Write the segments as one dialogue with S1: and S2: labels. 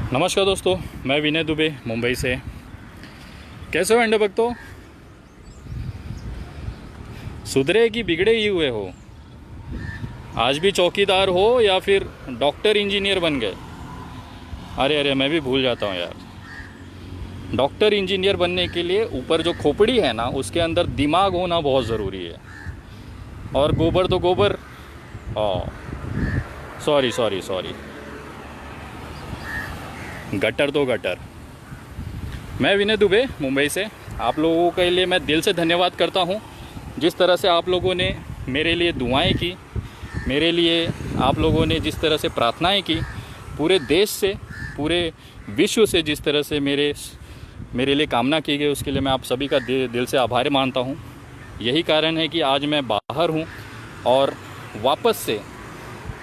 S1: नमस्कार दोस्तों, मैं विनय दुबे मुंबई से। कैसे हो अंडे भक्तों? सुधरे कि बिगड़े ही हुए हो? आज भी चौकीदार हो या फिर डॉक्टर इंजीनियर बन गए? अरे अरे, मैं भी भूल जाता हूँ यार। डॉक्टर इंजीनियर बनने के लिए ऊपर जो खोपड़ी है ना, उसके अंदर दिमाग होना बहुत ज़रूरी है। और गोबर तो गोबर। सॉरी सॉरी सॉरी, गटर तो गटर। मैं विनय दुबे मुंबई से। आप लोगों के लिए मैं दिल से धन्यवाद करता हूं। जिस तरह से आप लोगों ने मेरे लिए दुआएं की, मेरे लिए आप लोगों ने जिस तरह से प्रार्थनाएं की, पूरे देश से, पूरे विश्व से जिस तरह से मेरे लिए कामना की गई, उसके लिए मैं आप सभी का दिल से आभार मानता हूं। यही कारण है कि आज मैं बाहर हूं और वापस से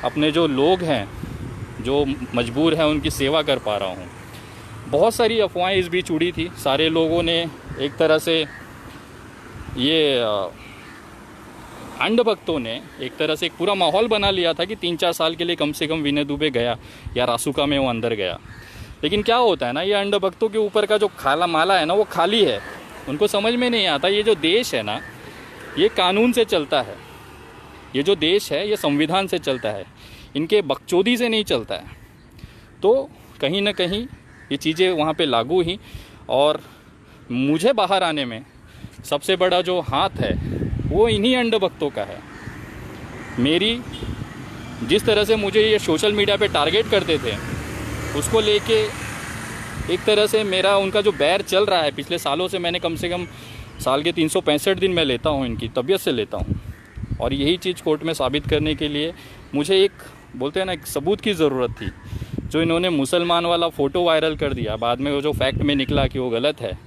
S1: अपने जो लोग हैं, जो मजबूर हैं, उनकी सेवा कर पा रहा हूँ। बहुत सारी अफवाहें इस बीच उड़ी थी। सारे लोगों ने एक तरह से ये अंध भक्तों ने एक तरह से एक पूरा माहौल बना लिया था कि 3-4 साल के लिए कम से कम विनय दुबे गया या रासुका में वो अंदर गया। लेकिन क्या होता है ना, ये अंध भक्तों के ऊपर का जो खाला माला है ना, वो खाली है। उनको समझ में नहीं आता ये जो देश है ना, ये कानून से चलता है। ये जो देश है ये संविधान से चलता है, इनके बकचोदी से नहीं चलता है। तो कहीं ना कहीं ये चीज़ें वहाँ पे लागू ही। और मुझे बाहर आने में सबसे बड़ा जो हाथ है वो इन्हीं अंध भक्तों का है। मेरी जिस तरह से मुझे ये सोशल मीडिया पे टारगेट करते थे, उसको लेके एक तरह से मेरा उनका जो बैर चल रहा है पिछले सालों से। मैंने कम से कम साल के 365 दिन मैं लेता हूँ, इनकी तबीयत से लेता हूँ। और यही चीज़ कोर्ट में साबित करने के लिए मुझे एक, बोलते हैं ना, एक सबूत की ज़रूरत थी। जो इन्होंने मुसलमान वाला फ़ोटो वायरल कर दिया, बाद में वो जो फैक्ट में निकला कि वो गलत है,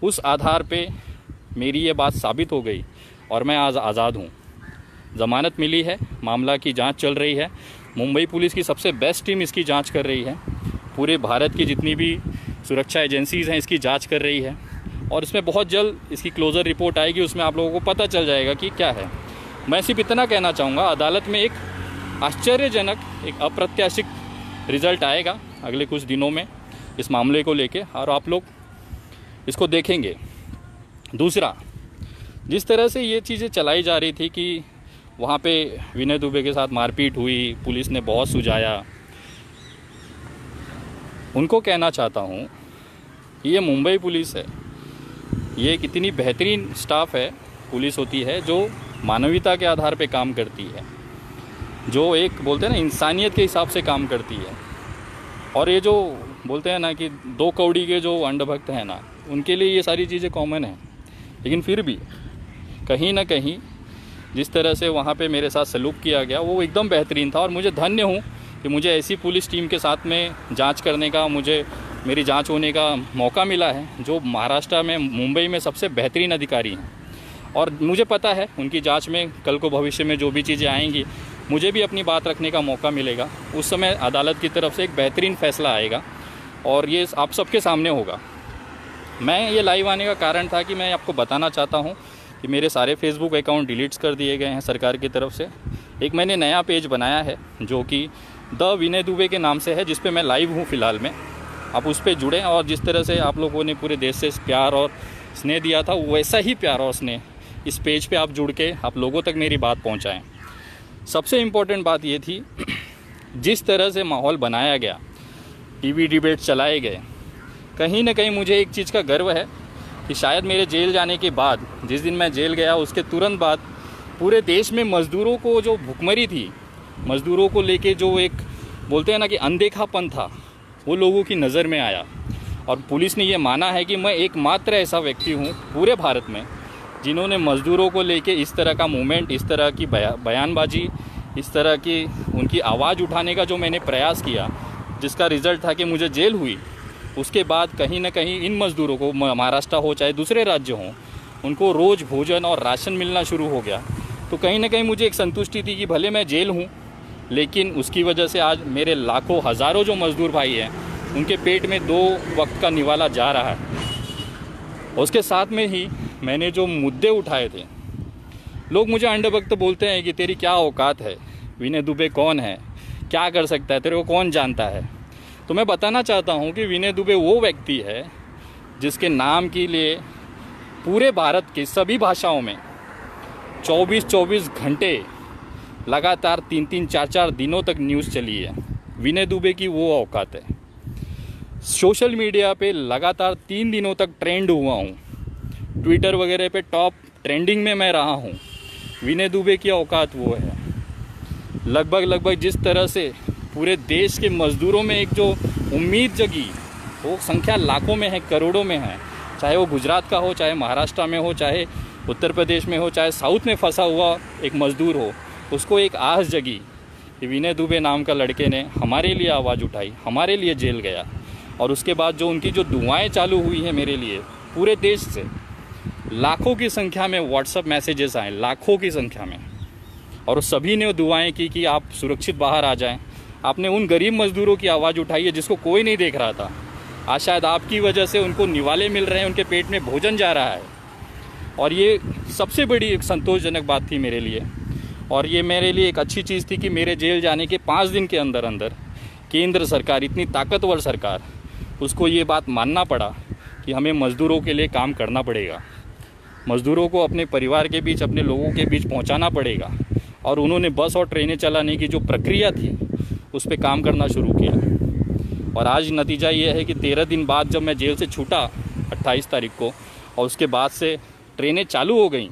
S1: उस आधार पे मेरी ये बात साबित हो गई और मैं आज आज़ाद हूँ। ज़मानत मिली है, मामला की जांच चल रही है। मुंबई पुलिस की सबसे बेस्ट टीम इसकी जांच कर रही है। पूरे भारत की जितनी भी सुरक्षा एजेंसीज़ हैं इसकी जाँच कर रही है। और इसमें बहुत जल्द इसकी क्लोज़र रिपोर्ट आएगी, उसमें आप लोगों को पता चल जाएगा कि क्या है। मैं सिर्फ इतना कहना चाहूँगा, अदालत में एक आश्चर्यजनक, एक अप्रत्याशित रिज़ल्ट आएगा अगले कुछ दिनों में इस मामले को लेके, और आप लोग इसको देखेंगे। दूसरा, जिस तरह से ये चीज़ें चलाई जा रही थी कि वहाँ पे विनय दुबे के साथ मारपीट हुई, पुलिस ने बहुत सुझाया, उनको कहना चाहता हूँ कि ये मुंबई पुलिस है। ये एक इतनी बेहतरीन स्टाफ है, पुलिस होती है, जो मानवीयता के आधार पे काम करती है, जो एक, बोलते हैं ना, इंसानियत के हिसाब से काम करती है। और ये जो बोलते हैं ना कि 2 कौड़ी के जो अंध भक्त हैं ना, उनके लिए ये सारी चीज़ें कॉमन हैं। लेकिन फिर भी कहीं ना कहीं जिस तरह से वहाँ पे मेरे साथ सलूक किया गया, वो एकदम बेहतरीन था। और मुझे धन्य हूँ कि मुझे ऐसी पुलिस टीम के साथ में जांच करने का, मेरी जांच होने का मौका मिला है, जो महाराष्ट्र में, मुंबई में सबसे बेहतरीन अधिकारी हैं। और मुझे पता है उनकी जांच में कल को भविष्य में जो भी चीज़ें आएंगी, मुझे भी अपनी बात रखने का मौका मिलेगा। उस समय अदालत की तरफ से एक बेहतरीन फ़ैसला आएगा और ये आप सबके सामने होगा। मैं ये लाइव आने का कारण था कि मैं आपको बताना चाहता हूँ कि मेरे सारे फेसबुक अकाउंट डिलीट्स कर दिए गए हैं सरकार की तरफ से। एक मैंने नया पेज बनाया है जो कि द विनय दुबे के नाम से है, जिस पे मैं लाइव हूँ फ़िलहाल में। आप उस पर जुड़ें और जिस तरह से आप लोगों ने पूरे देश से प्यार और स्नेह दिया था, वैसा ही प्यार और स्नेह इस पेज पे आप जुड़ के आप लोगों तक मेरी बात पहुंचाएं। सबसे इम्पोर्टेंट बात ये थी, जिस तरह से माहौल बनाया गया, टीवी डिबेट चलाए गए, कहीं ना कहीं मुझे एक चीज़ का गर्व है कि शायद मेरे जेल जाने के बाद, जिस दिन मैं जेल गया उसके तुरंत बाद, पूरे देश में मज़दूरों को जो भुखमरी थी, मज़दूरों को लेके जो एक, बोलते हैं ना कि अनदेखापन था, वो लोगों की नज़र में आया। और पुलिस ने ये माना है कि मैं एकमात्र ऐसा व्यक्ति हूँ पूरे भारत में जिन्होंने मज़दूरों को लेके इस तरह का मूवमेंट, इस तरह की बयानबाजी, इस तरह की उनकी आवाज़ उठाने का जो मैंने प्रयास किया, जिसका रिज़ल्ट था कि मुझे जेल हुई। उसके बाद कहीं ना कहीं इन मज़दूरों को, महाराष्ट्र हो चाहे दूसरे राज्य हों, उनको रोज़ भोजन और राशन मिलना शुरू हो गया। तो कहीं ना कहीं मुझे एक संतुष्टि थी कि भले मैं जेल हूँ, लेकिन उसकी वजह से आज मेरे लाखों, हज़ारों जो मज़दूर भाई हैं, उनके पेट में 2 वक्त का निवाला जा रहा है। उसके साथ में ही मैंने जो मुद्दे उठाए थे, लोग मुझे अंध भक्त बोलते हैं कि तेरी क्या औकात है, विनय दुबे कौन है, क्या कर सकता है, तेरे को कौन जानता है। तो मैं बताना चाहता हूँ कि विनय दुबे वो व्यक्ति है जिसके नाम के लिए पूरे भारत के सभी भाषाओं में 24-24 घंटे लगातार 3-3, 4-4 दिनों तक न्यूज़ चली है। विनय दुबे की वो औकात है। सोशल मीडिया पे लगातार 3 दिनों तक ट्रेंड हुआ हूँ, ट्विटर वगैरह पे टॉप ट्रेंडिंग में मैं रहा हूँ। विनय दुबे की औकात वो है। लगभग जिस तरह से पूरे देश के मज़दूरों में एक जो उम्मीद जगी, वो संख्या लाखों में है, करोड़ों में है। चाहे वो गुजरात का हो, चाहे महाराष्ट्र में हो, चाहे उत्तर प्रदेश में हो, चाहे साउथ में फंसा हुआ एक मज़दूर हो, उसको एक आस जगी कि विनय दुबे नाम का लड़के ने हमारे लिए आवाज़ उठाई, हमारे लिए जेल गया। और उसके बाद जो उनकी जो दुआएं चालू हुई हैं मेरे लिए पूरे देश से, लाखों की संख्या में व्हाट्सएप मैसेजेस आए, लाखों की संख्या में, और सभी ने दुआएं की कि आप सुरक्षित बाहर आ जाएं। आपने उन गरीब मज़दूरों की आवाज़ उठाई है जिसको कोई नहीं देख रहा था। आज शायद आपकी वजह से उनको निवाले मिल रहे हैं, उनके पेट में भोजन जा रहा है। और ये सबसे बड़ी एक संतोषजनक बात थी मेरे लिए। और ये मेरे लिए एक अच्छी चीज़ थी कि मेरे जेल जाने के 5 दिन के अंदर अंदर केंद्र सरकार, इतनी ताकतवर सरकार, उसको ये बात मानना पड़ा कि हमें मज़दूरों के लिए काम करना पड़ेगा, मज़दूरों को अपने परिवार के बीच, अपने लोगों के बीच पहुंचाना पड़ेगा। और उन्होंने बस और ट्रेनें चलाने की जो प्रक्रिया थी उस पर काम करना शुरू किया। और आज नतीजा ये है कि 13 दिन बाद जब मैं जेल से छूटा 28 तारीख को, और उसके बाद से ट्रेनें चालू हो गई,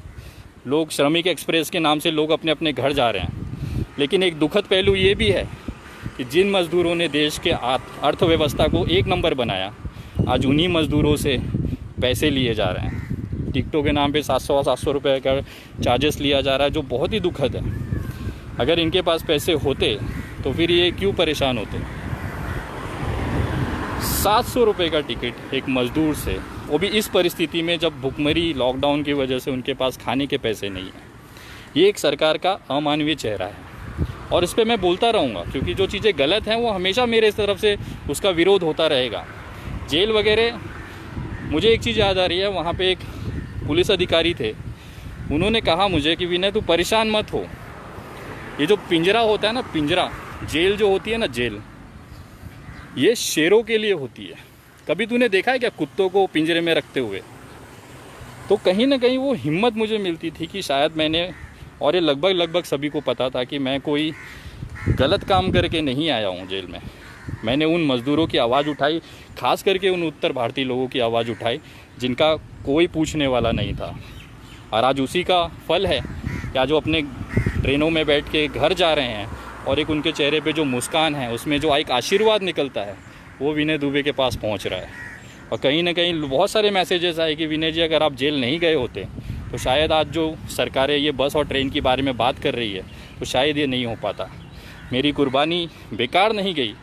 S1: लोग श्रमिक एक्सप्रेस के नाम से लोग अपने अपने घर जा रहे हैं। लेकिन एक दुखद पहलू ये भी है कि जिन मज़दूरों ने देश के अर्थव्यवस्था को एक नंबर बनाया, आज उन्हीं मज़दूरों से पैसे लिए जा रहे हैं। टिकटों के नाम पे 700 रुपये का चार्जेस लिया जा रहा है, जो बहुत ही दुखद है। अगर इनके पास पैसे होते तो फिर ये क्यों परेशान होते। 700 रुपये का टिकट एक मज़दूर से, वो भी इस परिस्थिति में जब भुखमरी, लॉकडाउन की वजह से उनके पास खाने के पैसे नहीं हैं। ये एक सरकार का अमानवीय चेहरा है। और इस पर मैं बोलता रहूँगा, क्योंकि जो चीज़ें गलत हैं वो हमेशा मेरे तरफ से उसका विरोध होता रहेगा। जेल वगैरह, मुझे एक चीज़ याद आ रही है, वहाँ पे एक पुलिस अधिकारी थे, उन्होंने कहा मुझे कि विनय तू परेशान मत हो, ये जो पिंजरा होता है ना, पिंजरा, जेल जो होती है ना, जेल, ये शेरों के लिए होती है। कभी तूने देखा है क्या कुत्तों को पिंजरे में रखते हुए? तो कहीं ना कहीं वो हिम्मत मुझे मिलती थी कि शायद मैंने, और ये लगभग सभी को पता था कि मैं कोई गलत काम करके नहीं आया हूँ जेल में। मैंने उन मज़दूरों की आवाज़ उठाई, खास करके उन उत्तर भारतीय लोगों की आवाज़ उठाई जिनका कोई पूछने वाला नहीं था। और आज उसी का फल है कि आज वो अपने ट्रेनों में बैठ के घर जा रहे हैं, और एक उनके चेहरे पे जो मुस्कान है, उसमें जो एक आशीर्वाद निकलता है, वो विनय दुबे के पास पहुंच रहा है। और कहीं ना कहीं बहुत सारे मैसेजेस आए कि विनय जी, अगर आप जेल नहीं गए होते तो शायद आज जो सरकारें ये बस और ट्रेन के बारे में बात कर रही है, तो शायद ये नहीं हो पाता। मेरी कुर्बानी बेकार नहीं गई,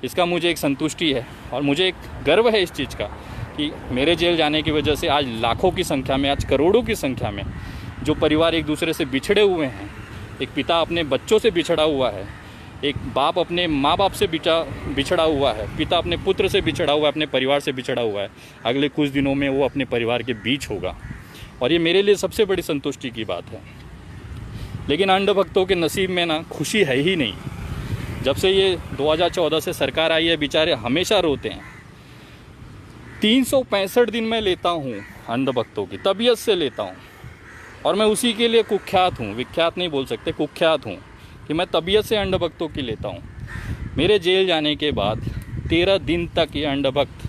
S1: इसका मुझे एक संतुष्टि है। और मुझे एक गर्व है इस चीज़ का कि मेरे जेल जाने की वजह से आज लाखों की संख्या में, आज करोड़ों की संख्या में जो परिवार एक दूसरे से बिछड़े हुए हैं, एक पिता अपने बच्चों से बिछड़ा हुआ है, एक बाप अपने माँ बाप से बिछड़ा हुआ है, पिता अपने पुत्र से बिछड़ा हुआ है, अपने परिवार से बिछड़ा हुआ है, अगले कुछ दिनों में वो अपने परिवार के बीच होगा। और ये मेरे लिए सबसे बड़ी संतुष्टि की बात है। लेकिन अंधभक्तों के नसीब में ना खुशी है ही नहीं। जब से ये 2014 से सरकार आई है, बेचारे हमेशा रोते हैं। 365 दिन मैं लेता हूँ अंधभक्तों की, तबीयत से लेता हूँ, और मैं उसी के लिए कुख्यात हूँ, विख्यात नहीं बोल सकते, कुख्यात हूँ कि मैं तबीयत से अंधभक्तों की लेता हूँ। मेरे जेल जाने के बाद 13 दिन तक ये अंधभक्त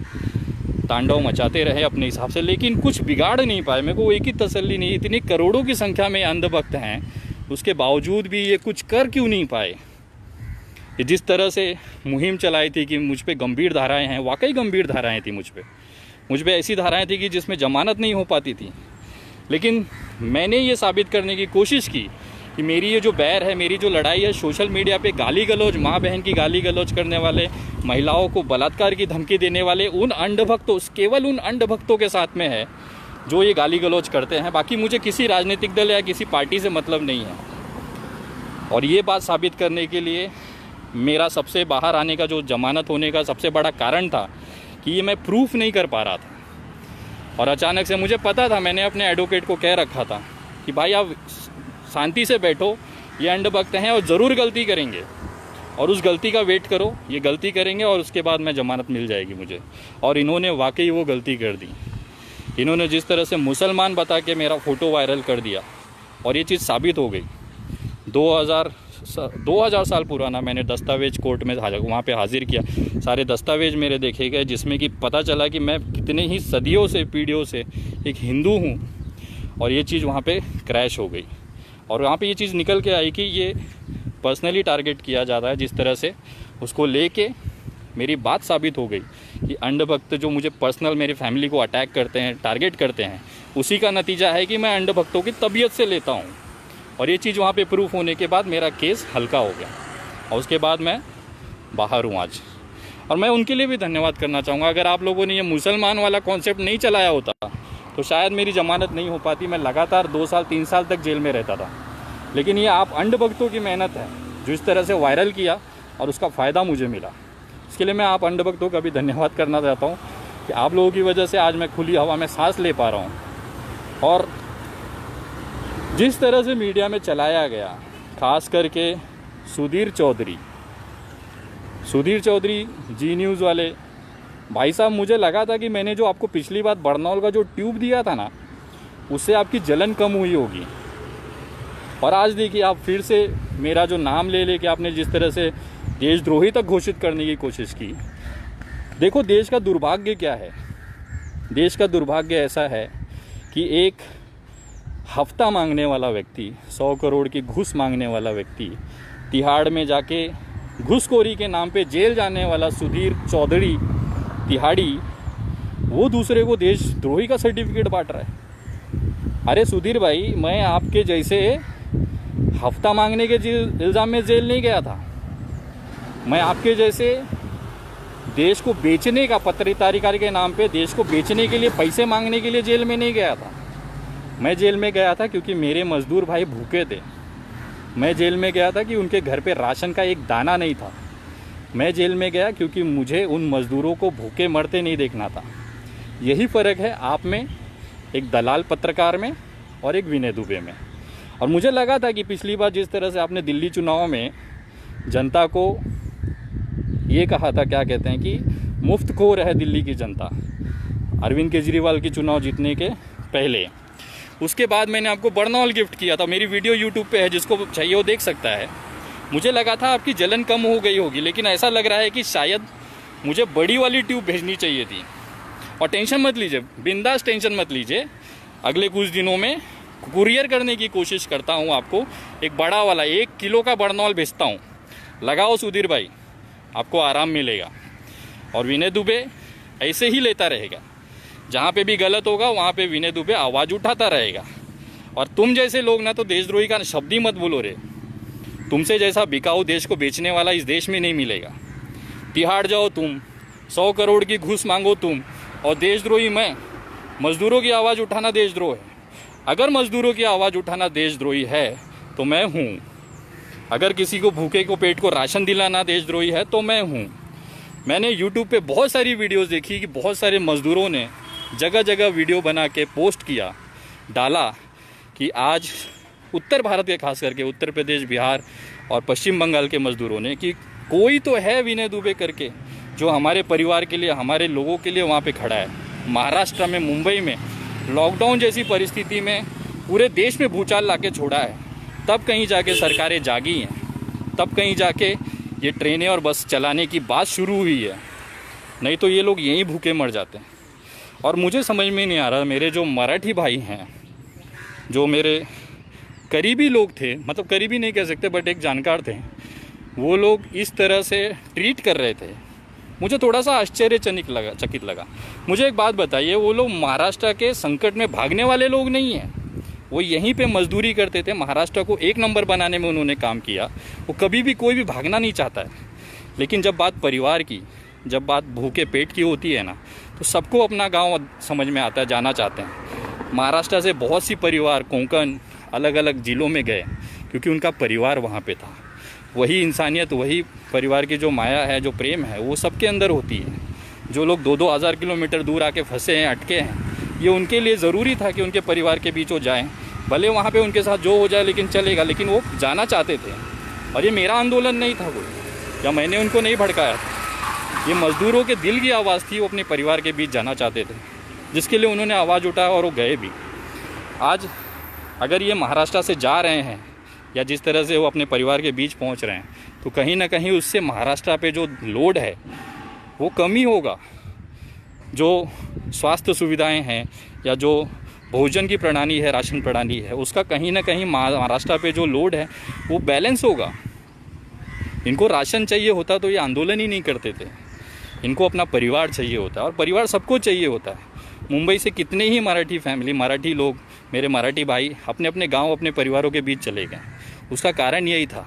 S1: तांडव मचाते रहे अपने हिसाब से, लेकिन कुछ बिगाड़ नहीं पाए। मेरे को एक ही तसल्ली नहीं, इतनी करोड़ों की संख्या में अंधभक्त हैं, उसके बावजूद भी ये कुछ कर क्यों नहीं पाए। ये जिस तरह से मुहिम चलाई थी कि मुझ पे गंभीर धाराएं हैं, वाकई गंभीर धाराएं थी मुझ पे ऐसी धाराएं थी कि जिसमें जमानत नहीं हो पाती थी। लेकिन मैंने ये साबित करने की कोशिश की कि मेरी ये जो बैर है, मेरी जो लड़ाई है, सोशल मीडिया पे गाली गलौज, माँ बहन की गाली गलौज करने वाले, महिलाओं को बलात्कार की धमकी देने वाले उन अंधभक्तों, केवल उन अंधभक्तों के साथ में है जो ये गाली गलौज करते हैं। बाकी मुझे किसी राजनीतिक दल या किसी पार्टी से मतलब नहीं है। और ये बात साबित करने के लिए मेरा सबसे बाहर आने का जो जमानत होने का सबसे बड़ा कारण था कि ये मैं प्रूफ नहीं कर पा रहा था। और अचानक से मुझे पता था, मैंने अपने एडवोकेट को कह रखा था कि भाई आप शांति से बैठो, ये अंधभक्त हैं और ज़रूर गलती करेंगे, और उस गलती का वेट करो, ये गलती करेंगे और उसके बाद मैं ज़मानत मिल जाएगी मुझे। और इन्होंने वाकई वो गलती कर दी। इन्होंने जिस तरह से मुसलमान बता के मेरा फ़ोटो वायरल कर दिया और ये चीज़ साबित हो गई। 2000 साल पुराना मैंने दस्तावेज कोर्ट में वहाँ पे हाजिर किया, सारे दस्तावेज मेरे देखे गए, जिसमें कि पता चला कि मैं कितने ही सदियों से, पीढ़ियों से एक हिंदू हूँ। और ये चीज़ वहाँ पे क्रैश हो गई और वहाँ पे ये चीज़ निकल के आई कि ये पर्सनली टारगेट किया जाता है। जिस तरह से उसको लेके मेरी बात साबित हो गई कि अंधभक्त जो मुझे पर्सनल मेरी फैमिली को अटैक करते हैं, टारगेट करते हैं, उसी का नतीजा है कि मैं अंधभक्तों की तबीयत से लेता हूँ। और ये चीज़ वहाँ पे प्रूफ होने के बाद मेरा केस हल्का हो गया और उसके बाद मैं बाहर हूँ आज। और मैं उनके लिए भी धन्यवाद करना चाहूँगा। अगर आप लोगों ने ये मुसलमान वाला कॉन्सेप्ट नहीं चलाया होता तो शायद मेरी ज़मानत नहीं हो पाती, मैं लगातार 2 साल 3 साल तक जेल में रहता था। लेकिन ये आप अंधभक्तों की मेहनत है जो इस तरह से वायरल किया और उसका फ़ायदा मुझे मिला। इसके लिए मैं आप अंधभक्तों का भी धन्यवाद करना चाहता हूँ कि आप लोगों की वजह से आज मैं खुली हवा में सांस ले पा रहा हूँ। और जिस तरह से मीडिया में चलाया गया, खास करके सुधीर चौधरी जी न्यूज़ वाले भाई साहब, मुझे लगा था कि मैंने जो आपको पिछली बार बरनौल का जो ट्यूब दिया था ना, उससे आपकी जलन कम हुई होगी। और आज देखिए आप फिर से मेरा जो नाम ले लेके आपने जिस तरह से देशद्रोही तक घोषित करने की कोशिश की। देखो देश का दुर्भाग्य क्या है। देश का दुर्भाग्य ऐसा है कि एक हफ्ता मांगने वाला व्यक्ति, 100 करोड़ की घूस मांगने वाला व्यक्ति, तिहाड़ में जाके घूसखोरी के नाम पे जेल जाने वाला सुधीर चौधरी तिहाड़ी, वो दूसरे को देशद्रोही का सर्टिफिकेट बांट रहा है। अरे सुधीर भाई, मैं आपके जैसे हफ्ता मांगने के इल्ज़ाम में जेल नहीं गया था। मैं आपके जैसे देश को बेचने का, पत्रकारिता के नाम पे देश को बेचने के लिए पैसे मांगने के लिए जेल में नहीं गया था। मैं जेल में गया था क्योंकि मेरे मजदूर भाई भूखे थे। मैं जेल में गया था कि उनके घर पे राशन का एक दाना नहीं था। मैं जेल में गया क्योंकि मुझे उन मज़दूरों को भूखे मरते नहीं देखना था। यही फ़र्क है आप में, एक दलाल पत्रकार में और एक विनय दुबे में। और मुझे लगा था कि पिछली बार जिस तरह से आपने दिल्ली चुनाव में जनता को ये कहा था, क्या कहते हैं कि मुफ्तखोर है दिल्ली की जनता, अरविंद केजरीवाल की चुनाव जीतने के पहले। उसके बाद मैंने आपको बरनौल गिफ्ट किया था। मेरी वीडियो यूट्यूब पे है, जिसको चाहिए वो देख सकता है। मुझे लगा था आपकी जलन कम हो गई होगी, लेकिन ऐसा लग रहा है कि शायद मुझे बड़ी वाली ट्यूब भेजनी चाहिए थी। और टेंशन मत लीजिए, बिंदास टेंशन मत लीजिए, अगले कुछ दिनों में कुरियर करने की कोशिश करता हूँ। आपको एक बड़ा वाला 1 किलो का बरनौल भेजता हूँ। लगाओ सुधीर भाई, आपको आराम मिलेगा। और विनय दुबे ऐसे ही लेता रहेगा, जहाँ पे भी गलत होगा वहाँ पे विनय दुबे आवाज़ उठाता रहेगा। और तुम जैसे लोग ना तो देशद्रोही का शब्द ही मत बोलो रे। तुमसे जैसा बिकाऊ देश को बेचने वाला इस देश में नहीं मिलेगा। तिहाड़ जाओ तुम, 100 करोड़ की घूस मांगो तुम, और देशद्रोही मैं। मजदूरों की आवाज़ उठाना देशद्रोह है। अगर मजदूरों की आवाज़ उठाना देशद्रोही है तो मैं हूँ। अगर किसी को भूखे को पेट को राशन दिलाना देशद्रोही है तो मैं हूँ। मैंने यूट्यूब पे बहुत सारी वीडियोस देखी कि बहुत सारे मजदूरों ने जगह जगह वीडियो बना के पोस्ट किया, डाला कि आज उत्तर भारत के, खास करके उत्तर प्रदेश, बिहार और पश्चिम बंगाल के मजदूरों ने, कि कोई तो है विनय दुबे करके जो हमारे परिवार के लिए, हमारे लोगों के लिए वहाँ पे खड़ा है। महाराष्ट्र में, मुंबई में लॉकडाउन जैसी परिस्थिति में पूरे देश में भूचाल लाके छोड़ा है। तब कहीं जाके सरकारें जागी हैं, तब कहीं जाके ये ट्रेनें और बस चलाने की बात शुरू हुई है। नहीं तो ये लोग यहीं भूखे मर जाते हैं। और मुझे समझ में नहीं आ रहा, मेरे जो मराठी भाई हैं, जो मेरे करीबी लोग थे, मतलब करीबी नहीं कह सकते बट एक जानकार थे, वो लोग इस तरह से ट्रीट कर रहे थे। मुझे थोड़ा सा चकित लगा। मुझे एक बात बताइए, वो लोग महाराष्ट्र के संकट में भागने वाले लोग नहीं हैं। वो यहीं पे मजदूरी करते थे। महाराष्ट्र को 1 नंबर बनाने में उन्होंने काम किया। वो कभी भी कोई भी भागना नहीं चाहता है। लेकिन जब बात परिवार की, जब बात भूखे पेट की होती है ना, तो सबको अपना गांव समझ में आता है, जाना चाहते हैं। महाराष्ट्र से बहुत सी परिवार कोंकण, अलग अलग ज़िलों में गए क्योंकि उनका परिवार वहाँ पे था। वही इंसानियत, वही परिवार की जो माया है, जो प्रेम है, वो सबके अंदर होती है। जो लोग 2-2 हज़ार किलोमीटर दूर आके फंसे हैं, अटके हैं, ये उनके लिए ज़रूरी था कि उनके परिवार के बीच वो जाएँ। भले वहाँ पे उनके साथ जो हो जाए लेकिन चलेगा, लेकिन वो जाना चाहते थे। और ये मेरा आंदोलन नहीं था कोई, या मैंने उनको नहीं भड़काया था। ये मज़दूरों के दिल की आवाज़ थी, वो अपने परिवार के बीच जाना चाहते थे, जिसके लिए उन्होंने आवाज़ उठाया और वो गए भी। आज अगर ये महाराष्ट्र से जा रहे हैं या जिस तरह से वो अपने परिवार के बीच पहुंच रहे हैं, तो कहीं ना कहीं उससे महाराष्ट्र पे जो लोड है वो कमी होगा। जो स्वास्थ्य सुविधाएं हैं या जो भोजन की प्रणाली है, राशन प्रणाली है, उसका कहीं ना कहीं महाराष्ट्र पे जो लोड है वो बैलेंस होगा। इनको राशन चाहिए होता तो ये आंदोलन ही नहीं करते थे। इनको अपना परिवार चाहिए होता है, और परिवार सबको चाहिए होता है। मुंबई से कितने ही मराठी फैमिली, मराठी लोग, मेरे मराठी भाई अपने अपने गांव, अपने परिवारों के बीच चले गए। उसका कारण यही था,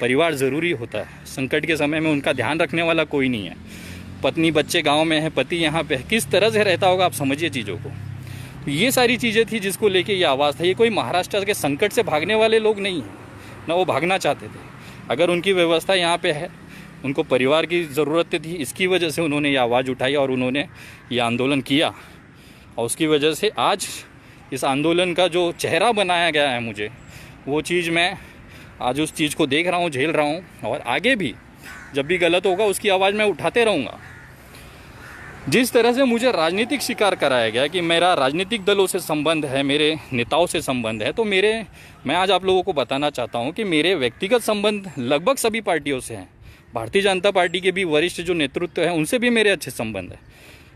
S1: परिवार ज़रूरी होता है। संकट के समय में उनका ध्यान रखने वाला कोई नहीं है। पत्नी बच्चे गांव में है, पति यहाँ पे है, किस तरह से रहता होगा, आप समझिए चीज़ों को। तो ये सारी चीज़ें थी जिसको लेके ये आवाज़ था। ये कोई महाराष्ट्र के संकट से भागने वाले लोग नहीं हैं, ना वो भागना चाहते थे। अगर उनकी व्यवस्था यहाँ पे है, उनको परिवार की ज़रूरत थी, इसकी वजह से उन्होंने ये आवाज़ उठाई और उन्होंने ये आंदोलन किया। और उसकी वजह से आज इस आंदोलन का जो चेहरा बनाया गया है मुझे, वो चीज़ मैं आज उस चीज़ को देख रहा हूँ, झेल रहा हूँ, और आगे भी जब भी गलत होगा उसकी आवाज़ मैं उठाते रहूँगा। जिस तरह से मुझे राजनीतिक शिकार कराया गया कि मेरा राजनीतिक दलों से संबंध है, मेरे नेताओं से संबंध है, तो मैं आज आप लोगों को बताना चाहता हूँ कि मेरे व्यक्तिगत संबंध लगभग सभी पार्टियों से हैं। भारतीय जनता पार्टी के भी वरिष्ठ जो नेतृत्व है उनसे भी मेरे अच्छे संबंध हैं।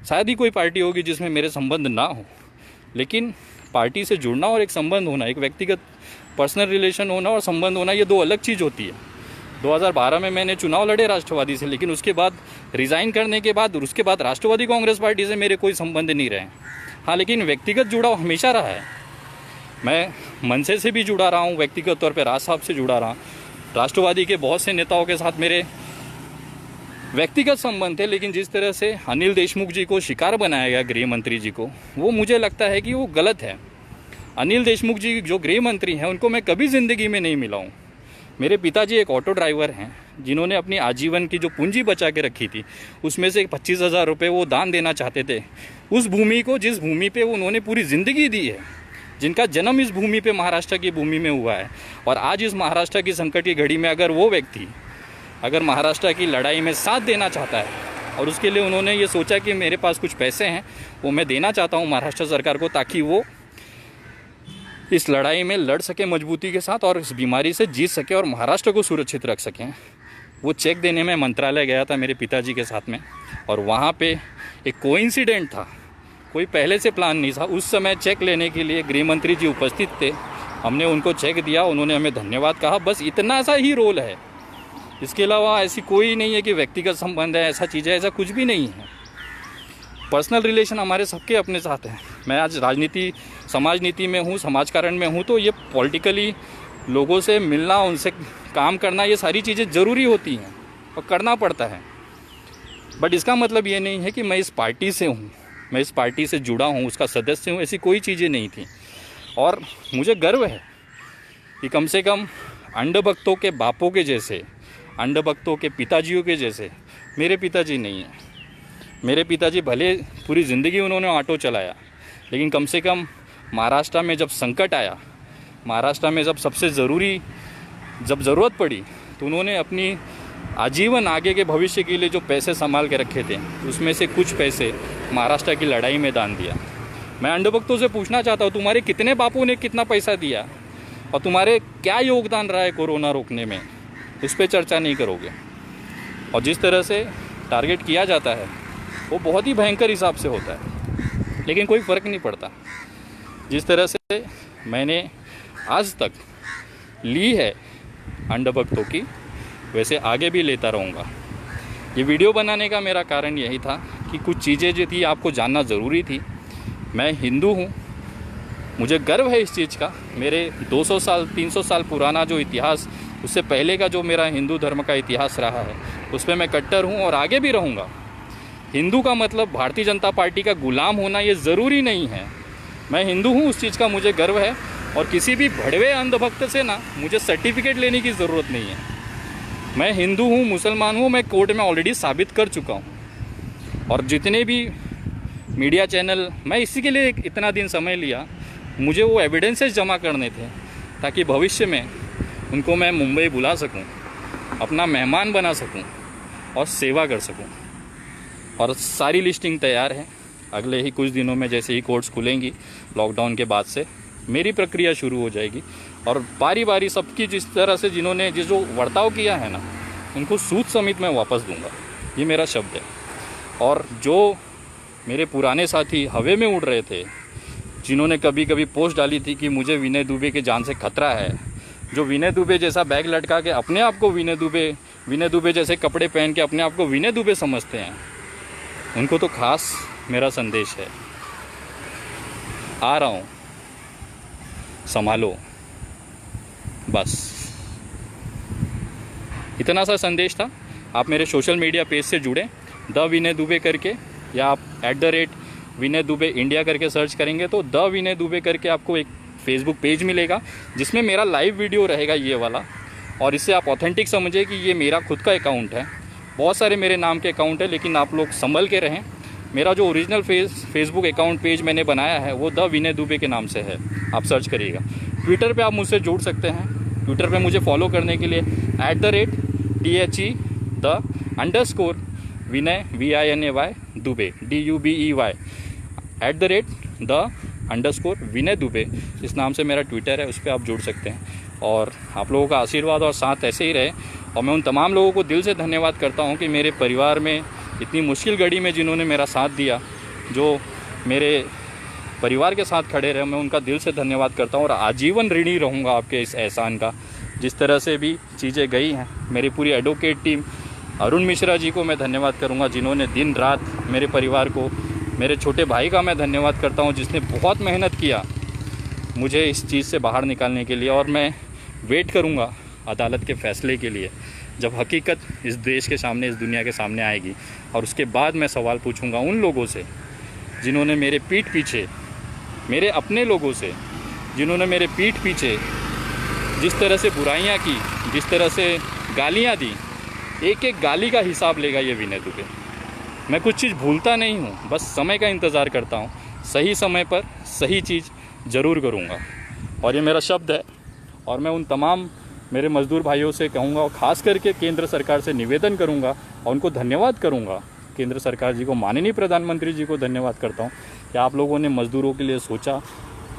S1: शायद ही कोई पार्टी होगी जिसमें मेरे संबंध ना हो, लेकिन पार्टी से जुड़ना और एक संबंध होना, एक व्यक्तिगत पर्सनल रिलेशन होना और संबंध होना, ये दो अलग चीज़ होती है। 2012 में मैंने चुनाव लड़े राष्ट्रवादी से, लेकिन उसके बाद रिज़ाइन करने के बाद उसके बाद राष्ट्रवादी कांग्रेस पार्टी से मेरे कोई संबंध नहीं रहे। हाँ, लेकिन व्यक्तिगत जुड़ाव हमेशा रहा है। मैं मनसे से भी जुड़ा रहा हूँ, व्यक्तिगत तौर पर राज साहब से जुड़ा रहा। राष्ट्रवादी के बहुत से नेताओं के साथ मेरे व्यक्तिगत संबंध थे, लेकिन जिस तरह से अनिल देशमुख जी को शिकार बनाया गया, गृह मंत्री जी को, वो मुझे लगता है कि वो गलत है। अनिल देशमुख जी जो गृह मंत्री हैं उनको मैं कभी ज़िंदगी में नहीं मिला हूँ। मेरे पिताजी एक ऑटो ड्राइवर हैं, जिन्होंने अपनी आजीवन की जो पूंजी बचा के रखी थी उसमें से 25,000 रुपये वो दान देना चाहते थे उस भूमि को, जिस भूमि पे उन्होंने पूरी ज़िंदगी दी है, जिनका जन्म इस भूमि पे, महाराष्ट्र की भूमि में हुआ है। और आज इस महाराष्ट्र की संकट की घड़ी में अगर वो व्यक्ति अगर महाराष्ट्र की लड़ाई में साथ देना चाहता है और उसके लिए उन्होंने ये सोचा कि मेरे पास कुछ पैसे हैं वो मैं देना चाहता हूँ महाराष्ट्र सरकार को, ताकि वो इस लड़ाई में लड़ सके मजबूती के साथ और इस बीमारी से जीत सके और महाराष्ट्र को सुरक्षित रख सकें। वो चेक देने में मंत्रालय गया था मेरे पिताजी के साथ में, और वहाँ पे एक कोइंसिडेंट था, कोई पहले से प्लान नहीं था। उस समय चेक लेने के लिए गृह मंत्री जी उपस्थित थे, हमने उनको चेक दिया, उन्होंने हमें धन्यवाद कहा, बस इतना सा ही रोल है। इसके अलावा ऐसी कोई नहीं है कि व्यक्तिगत संबंध है, ऐसा चीज़ है, ऐसा कुछ भी नहीं है। पर्सनल रिलेशन हमारे सबके अपने साथ हैं। मैं आज राजनीति, समाज नीति में हूँ, समाजकारण में हूँ, तो ये पॉलिटिकली लोगों से मिलना, उनसे काम करना, ये सारी चीज़ें ज़रूरी होती हैं और करना पड़ता है। बट इसका मतलब ये नहीं है कि मैं इस पार्टी से हूँ, मैं इस पार्टी से जुड़ा हूँ, उसका सदस्य हूँ, ऐसी कोई चीज़ें नहीं थी। और मुझे गर्व है कि कम से कम अंधभक्तों के बापों के जैसे, अंधभक्तों के पिताजियों के जैसे मेरे पिताजी नहीं हैं। मेरे पिताजी भले पूरी ज़िंदगी उन्होंने ऑटो चलाया, लेकिन कम से कम महाराष्ट्र में जब संकट आया, महाराष्ट्र में जब सबसे ज़रूरी, जब ज़रूरत पड़ी, तो उन्होंने अपनी आजीवन आगे के भविष्य के लिए जो पैसे संभाल के रखे थे उसमें से कुछ पैसे महाराष्ट्र की लड़ाई में दान दिया। मैं अंधभक्तों से पूछना चाहता हूँ, तुम्हारे कितने बापों ने कितना पैसा दिया और तुम्हारे क्या योगदान रहा है कोरोना रोकने में, उस पर चर्चा नहीं करोगे। और जिस तरह से टारगेट किया जाता है वो बहुत ही भयंकर हिसाब से होता है, लेकिन कोई फ़र्क नहीं पड़ता। जिस तरह से मैंने आज तक ली है अंधभक्तों की, वैसे आगे भी लेता रहूँगा। ये वीडियो बनाने का मेरा कारण यही था कि कुछ चीज़ें जो थी आपको जानना ज़रूरी थी। मैं हिंदू हूँ, मुझे गर्व है इस चीज़ का। मेरे 200 साल 300 साल पुराना जो इतिहास, उससे पहले का जो मेरा हिंदू धर्म का इतिहास रहा है, उस पर मैं कट्टर हूँ और आगे भी रहूँगा। हिंदू का मतलब भारतीय जनता पार्टी का गुलाम होना ये ज़रूरी नहीं है। मैं हिंदू हूँ, उस चीज़ का मुझे गर्व है, और किसी भी भड़वे अंधभक्त से ना मुझे सर्टिफिकेट लेने की ज़रूरत नहीं है। मैं हिंदू हूँ, मुसलमान हूँ, मैं कोर्ट में ऑलरेडी साबित कर चुका हूँ। और जितने भी मीडिया चैनल, मैं इसी के लिए इतना दिन समय लिया, मुझे वो एविडेंसेस जमा करने थे ताकि भविष्य में उनको मैं मुंबई बुला सकूं, अपना मेहमान बना सकूं और सेवा कर सकूं। और सारी लिस्टिंग तैयार है। अगले ही कुछ दिनों में जैसे ही कोर्ट्स खुलेंगी लॉकडाउन के बाद से मेरी प्रक्रिया शुरू हो जाएगी और बारी बारी सबकी जिस तरह से जिन्होंने जो बर्ताव किया है ना, उनको सूद समेत मैं वापस दूंगा, ये मेरा शब्द है। और जो मेरे पुराने साथी हवा में उड़ रहे थे, जिन्होंने कभी कभी पोस्ट डाली थी कि मुझे विनय दुबे के जान से खतरा है, जो विनय दुबे जैसा बैग लटका के अपने आप को विनय दुबे जैसे कपड़े पहन के अपने आप को विनय दुबे समझते हैं, उनको तो खास मेरा संदेश है, आ रहा हूँ, संभालो, बस इतना सा संदेश था। आप मेरे सोशल मीडिया पेज से जुड़े, द विनय दुबे करके, या आप @विनय दुबे इंडिया करके सर्च करेंगे तो द विनय दुबे करके आपको एक फेसबुक पेज मिलेगा जिसमें मेरा लाइव वीडियो रहेगा ये वाला। और इससे आप ऑथेंटिक समझे कि ये मेरा खुद का अकाउंट है। बहुत सारे मेरे नाम के अकाउंट है, लेकिन आप लोग संभल के रहें। मेरा जो ओरिजिनल फेसबुक अकाउंट पेज मैंने बनाया है वो द विनय दुबे के नाम से है, आप सर्च करिएगा। ट्विटर पे आप मुझसे जुड़ सकते हैं। ट्विटर पे मुझे फॉलो करने के लिए @THE_विनय VINAY दुबे DUBEY @the_विनय दुबे, इस नाम से मेरा ट्विटर है, उस पर आप जुड़ सकते हैं। और आप लोगों का आशीर्वाद और साथ ऐसे ही रहे। और मैं उन तमाम लोगों को दिल से धन्यवाद करता हूं कि मेरे परिवार में इतनी मुश्किल घड़ी में जिन्होंने मेरा साथ दिया, जो मेरे परिवार के साथ खड़े रहे, मैं उनका दिल से धन्यवाद करता हूं। और आजीवन ऋणी रहूँगा आपके इस एहसान का। जिस तरह से भी चीज़ें गई हैं, मेरी पूरी एडवोकेट टीम, अरुण मिश्रा जी को मैं धन्यवाद करूंगा, जिन्होंने दिन रात मेरे परिवार को, मेरे छोटे भाई का मैं धन्यवाद करता हूं, जिसने बहुत मेहनत किया मुझे इस चीज़ से बाहर निकालने के लिए। और मैं वेट करूंगा अदालत के फ़ैसले के लिए, जब हकीकत इस देश के सामने, इस दुनिया के सामने आएगी। और उसके बाद मैं सवाल पूछूंगा उन लोगों से जिन्होंने मेरे पीठ पीछे, मेरे अपने लोगों से जिन्होंने मेरे पीठ पीछे जिस तरह से बुराइयां की, जिस तरह से गालियां दी, एक एक गाली का हिसाब लेगा ये विनय दुबे। मैं कुछ चीज़ भूलता नहीं हूँ, बस समय का इंतज़ार करता हूँ। सही समय पर सही चीज़ ज़रूर करूँगा, और ये मेरा शब्द है। और मैं उन तमाम मेरे मज़दूर भाइयों से कहूँगा, और ख़ास करके केंद्र सरकार से निवेदन करूँगा और उनको धन्यवाद करूँगा, केंद्र सरकार जी को, माननीय प्रधानमंत्री जी को धन्यवाद करता हूँ कि आप लोगों ने मज़दूरों के लिए सोचा,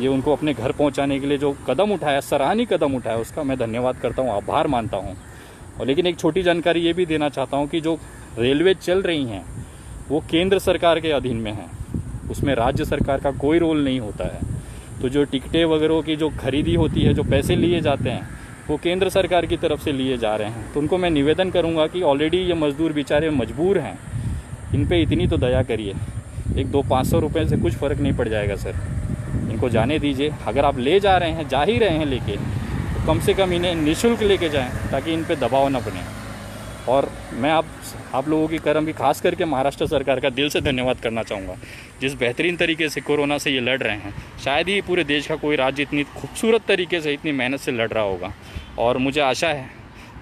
S1: ये उनको अपने घर पहुँचाने के लिए जो कदम उठाया, सराहनीय कदम उठाया, उसका मैं धन्यवाद करता हूँ, आभार मानता हूँ। और लेकिन एक छोटी जानकारी ये भी देना चाहता हूँ कि जो रेलवे चल रही हैं वो केंद्र सरकार के अधीन में है, उसमें राज्य सरकार का कोई रोल नहीं होता है। तो जो टिकटें वगैरह की जो खरीदी होती है, जो पैसे लिए जाते हैं, वो केंद्र सरकार की तरफ से लिए जा रहे हैं। तो उनको मैं निवेदन करूँगा कि ऑलरेडी ये मज़दूर बेचारे मजबूर हैं, इन पे इतनी तो दया करिए। 100-500 रुपये से कुछ फ़र्क नहीं पड़ जाएगा सर, इनको जाने दीजिए। अगर आप ले जा रहे हैं, जा ही रहे हैं लेके, तो कम से कम इन्हें निःशुल्क लेके जाएं, ताकि इन पे दबाव ना बने। और मैं आप लोगों की कर्म की, खास करके महाराष्ट्र सरकार का दिल से धन्यवाद करना चाहूँगा, जिस बेहतरीन तरीके से कोरोना से ये लड़ रहे हैं। शायद ही पूरे देश का कोई राज्य इतनी खूबसूरत तरीके से, इतनी मेहनत से लड़ रहा होगा। और मुझे आशा है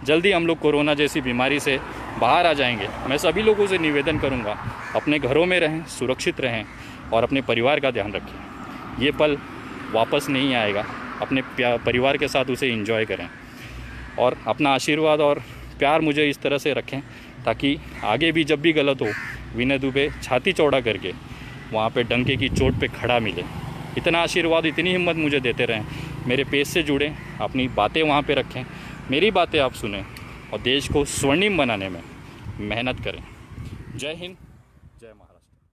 S1: जल्दी हम लोग कोरोना जैसी बीमारी से बाहर आ जाएंगे। मैं सभी लोगों से निवेदन करूँगा, अपने घरों में रहें, सुरक्षित रहें और अपने परिवार का ध्यान रखें। ये पल वापस नहीं आएगा, अपने परिवार के साथ उसे एंजॉय करें। और अपना आशीर्वाद और प्यार मुझे इस तरह से रखें, ताकि आगे भी जब भी गलत हो, विनय दुबे छाती चौड़ा करके वहाँ पे डंके की चोट पे खड़ा मिले। इतना आशीर्वाद, इतनी हिम्मत मुझे देते रहें। मेरे पेज से जुड़ें, अपनी बातें वहाँ पे रखें, मेरी बातें आप सुनें और देश को स्वर्णिम बनाने में मेहनत करें। जय हिंद, जय महाराष्ट्र।